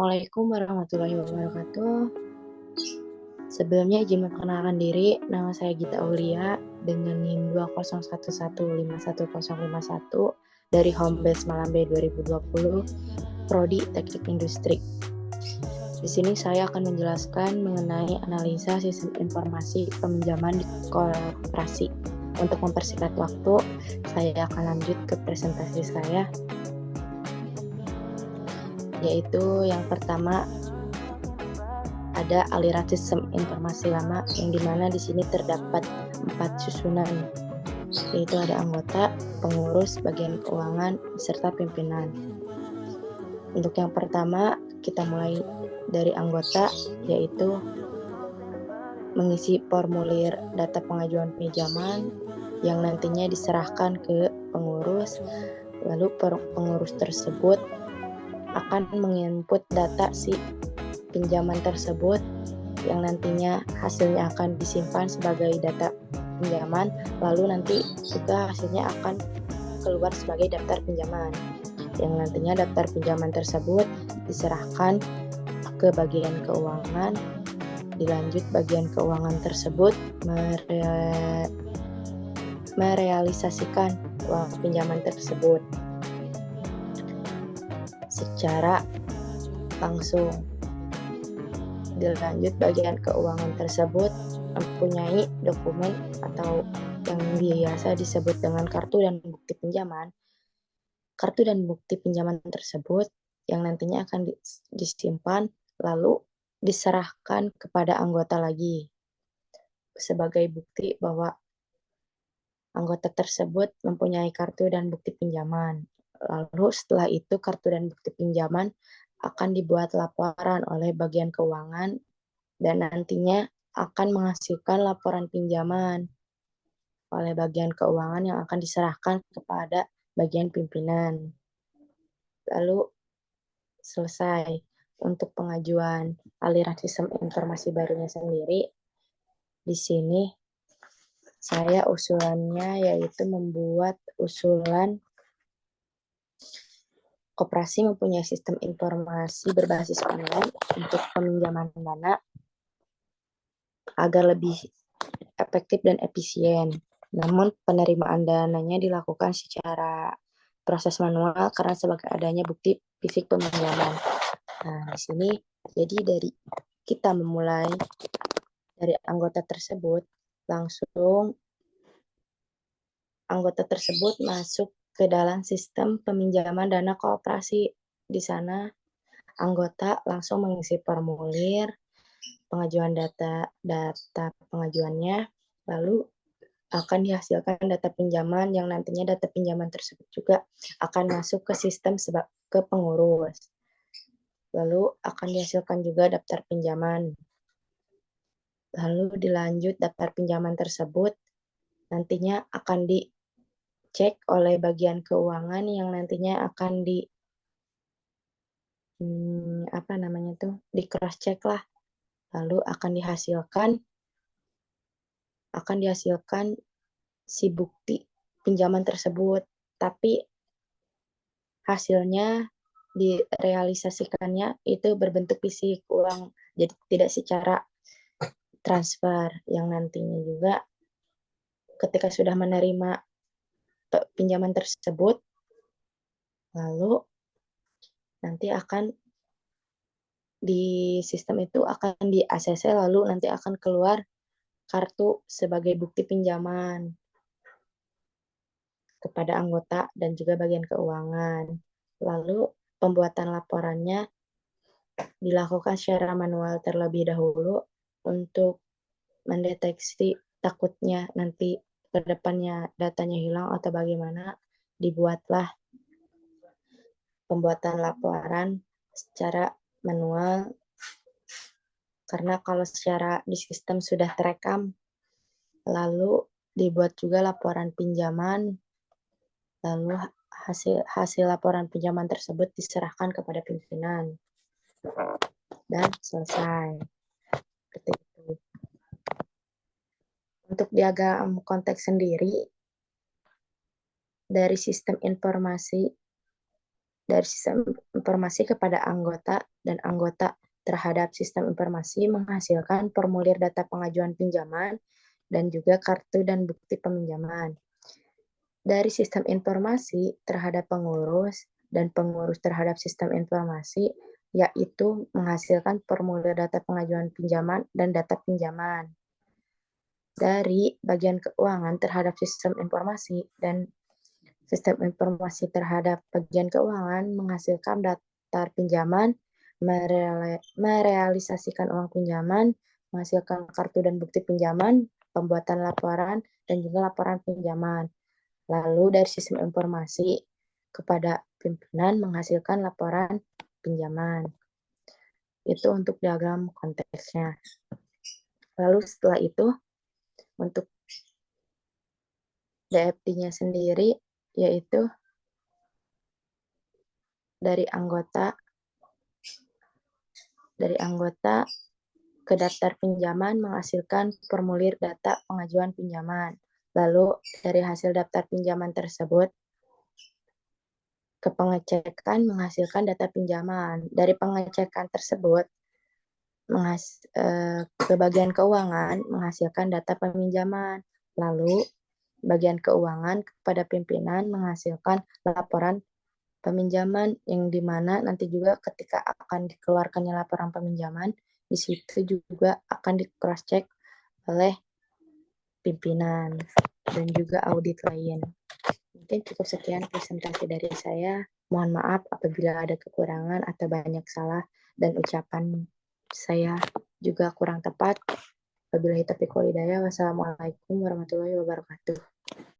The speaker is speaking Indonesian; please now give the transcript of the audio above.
Assalamualaikum warahmatullahi wabarakatuh. Sebelumnya izin memperkenalkan diri, nama saya Gita Aulia dengan NIM 201151051 dari Homebase Malambe 2020, Prodi Teknik Industri. Di sini saya akan menjelaskan mengenai analisa sistem informasi peminjaman di koperasi. Untuk mempersingkat waktu, saya akan lanjut ke presentasi saya, yaitu yang pertama ada aliran sistem informasi lama yang dimana di sini terdapat 4 susunan, yaitu ada anggota, pengurus, bagian keuangan, serta pimpinan. Untuk yang pertama kita mulai dari anggota, yaitu mengisi formulir data pengajuan pinjaman yang nantinya diserahkan ke pengurus. Lalu pengurus tersebut akan menginput data si pinjaman tersebut yang nantinya hasilnya akan disimpan sebagai data pinjaman, lalu nanti juga hasilnya akan keluar sebagai daftar pinjaman yang nantinya daftar pinjaman tersebut diserahkan ke bagian keuangan. Dilanjut bagian keuangan tersebut merealisasikan uang pinjaman tersebut secara langsung. Dilanjut bagian keuangan tersebut mempunyai dokumen atau yang biasa disebut dengan kartu dan bukti pinjaman. Kartu dan bukti pinjaman tersebut yang nantinya akan disimpan lalu diserahkan kepada anggota lagi sebagai bukti bahwa anggota tersebut mempunyai kartu dan bukti pinjaman. Lalu setelah itu kartu dan bukti pinjaman akan dibuat laporan oleh bagian keuangan dan nantinya akan menghasilkan laporan pinjaman oleh bagian keuangan yang akan diserahkan kepada bagian pimpinan. Lalu selesai. Untuk pengajuan aliran sistem informasi barunya sendiri, di sini saya usulannya yaitu membuat usulan koperasi mempunyai sistem informasi berbasis online untuk peminjaman dana agar lebih efektif dan efisien. Namun penerimaan dananya dilakukan secara proses manual karena sebagai adanya bukti fisik peminjaman. Nah, di sini jadi dari kita memulai dari anggota tersebut, langsung anggota tersebut masuk ke dalam sistem peminjaman dana koperasi. Di sana anggota langsung mengisi formulir pengajuan data pengajuannya, lalu akan dihasilkan data pinjaman yang nantinya data pinjaman tersebut juga akan masuk ke sistem ke pengurus. Lalu akan dihasilkan juga daftar pinjaman. Lalu dilanjut daftar pinjaman tersebut nantinya akan dicek oleh bagian keuangan yang nantinya akan di cross check lah. Lalu akan dihasilkan si bukti pinjaman tersebut, tapi hasilnya direalisasikannya itu berbentuk fisik uang, jadi tidak secara transfer, yang nantinya juga ketika sudah menerima pinjaman tersebut, lalu nanti akan di sistem itu akan di ACC, lalu nanti akan keluar kartu sebagai bukti pinjaman kepada anggota dan juga bagian keuangan. Lalu pembuatan laporannya dilakukan secara manual terlebih dahulu untuk mendeteksi takutnya nanti ke depannya datanya hilang atau bagaimana, dibuatlah pembuatan laporan secara manual, karena kalau secara di sistem sudah terekam, lalu dibuat juga laporan pinjaman, lalu hasil laporan pinjaman tersebut diserahkan kepada pimpinan dan selesai. Seperti itu. Untuk diagram konteks sendiri dari sistem informasi dari sistem informasi kepada anggota dan anggota terhadap sistem informasi menghasilkan formulir data pengajuan pinjaman dan juga kartu dan bukti peminjaman. Dari sistem informasi terhadap pengurus dan pengurus terhadap sistem informasi, yaitu menghasilkan formulir data pengajuan pinjaman dan data pinjaman. Dari bagian keuangan terhadap sistem informasi dan sistem informasi terhadap bagian keuangan menghasilkan daftar pinjaman, merealisasikan uang pinjaman, menghasilkan kartu dan bukti pinjaman, pembuatan laporan, dan juga laporan pinjaman. Lalu dari sistem informasi kepada pimpinan menghasilkan laporan pinjaman. Itu untuk diagram konteksnya. Lalu setelah itu, untuk DFT-nya sendiri, yaitu dari anggota ke daftar pinjaman menghasilkan formulir data pengajuan pinjaman. Lalu dari hasil daftar pinjaman tersebut ke pengecekan menghasilkan data pinjaman. Dari pengecekan tersebut ke bagian keuangan menghasilkan data peminjaman. Lalu bagian keuangan kepada pimpinan menghasilkan laporan peminjaman yang dimana nanti juga ketika akan dikeluarkannya laporan peminjaman, di situ juga akan di cross check oleh pimpinan dan juga audit lain. Mungkin cukup sekian presentasi dari saya. Mohon maaf apabila ada kekurangan atau banyak salah dan ucapan saya juga kurang tepat. Wabillahi taufiq wal hidayah. Wassalamualaikum warahmatullahi wabarakatuh.